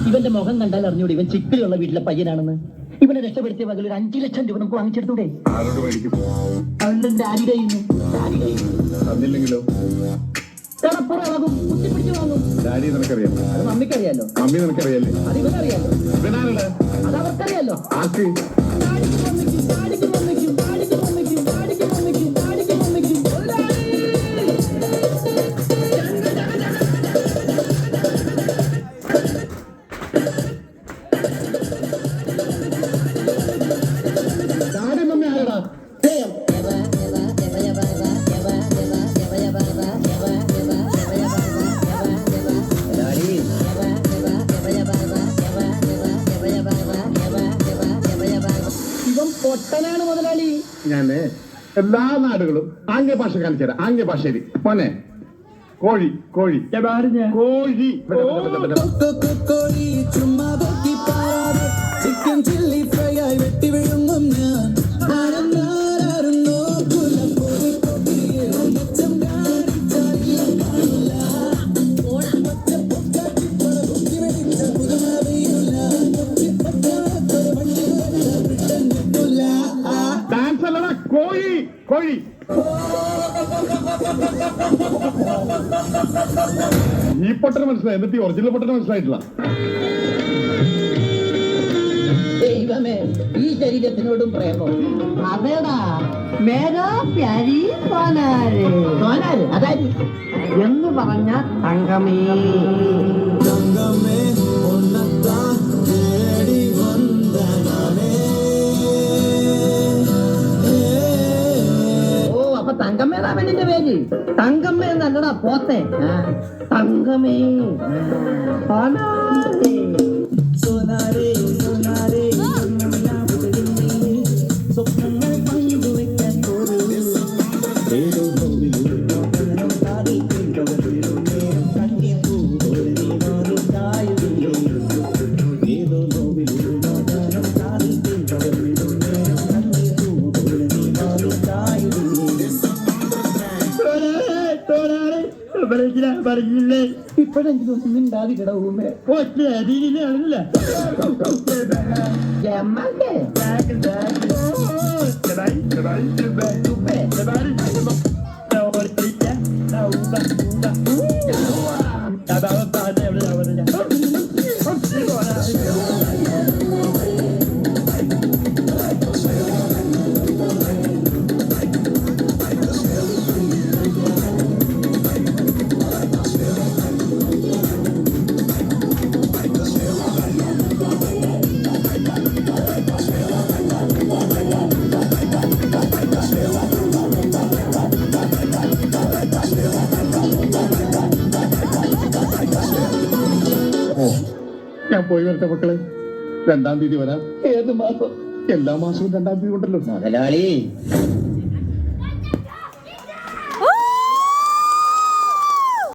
ഇവന്റെ മുഖം കണ്ടാൽ അറിഞ്ഞൂടെ ഇവൻ ചിക്കിലുള്ള വീട്ടിലെ പയ്യനാണെന്ന്. ഇവനെ രക്ഷപ്പെടുത്തിയ വകയിൽ ഒരു 5 ലക്ഷം രൂപ നമുക്ക് വാങ്ങിച്ചെടുത്തൂടെ? അവന്റെ ഡാഡി കയ്യുന്നു. ഡാഡി നിനക്കറിയാം, അത് മമ്മിക്കറിയാലോ, മമ്മി നിനക്കറിയാലേ, അത് ഇവനറിയാലോ, അത് അവർക്കറിയാലോ. ആർക്ക് പൊട്ടനാണ് മുതലാളി. ഞാന് എല്ലാ നാടുകളും ആംഗ്യ ഭാഷ കാണിച്ചു തരാം. ആംഗ്യ ഭാഷയിൽ മോനെ കോഴി കോഴി കോഴി ചിക്കൻ ചില്ലി ഫ്രൈ ആയി വെട്ടി വിഴുങ്ങും ഞാൻ. ഡാൻസ് അല്ലടാ, കോഴി കോഴി. ഈ പൊട്ടന് മനസ്സിലായി, എന്നിട്ട് ഒറിജിനൽ പൊട്ടന് മനസ്സിലായിട്ടില്ല. ദൈവമേ, ഈ ശരീരത്തിനോടും പ്രേമോ? അതേടാ മേരാ പ്യാരി സോനാര്. സോനാര് അതായത് എന്ന് പറഞ്ഞ തങ്കമേ. തങ്കമേ ഒന്നത്താൻ തേടി വന്നേ. ഓ, അപ്പൊ തങ്കമ്മേതാ പെണ്ണിന്റെ പേര്? തങ്കമ്മ എന്നല്ലടാ പോത്തെ. തങ്കമേ സോനാര്. സോനാരേ സോനാരേ സ്വപ്നങ്ങൾ പങ്കുവെക്കാൻ പോലും ഏതോ പറഞ്ഞില്ലേ? ഇപ്പോഴെങ്കിലും മിണ്ടാതിരിക്കട ഊമേ. ഒറ്റ രീതിയിലാണല്ല ഞാൻ പോയി വരട്ടെ മക്കളെ. 2-ാം തീയതി വരാം. ഏത് മാസം? എല്ലാ മാസവും 2-ാം തീയതി ഉണ്ടല്ലോ മുതലാളി.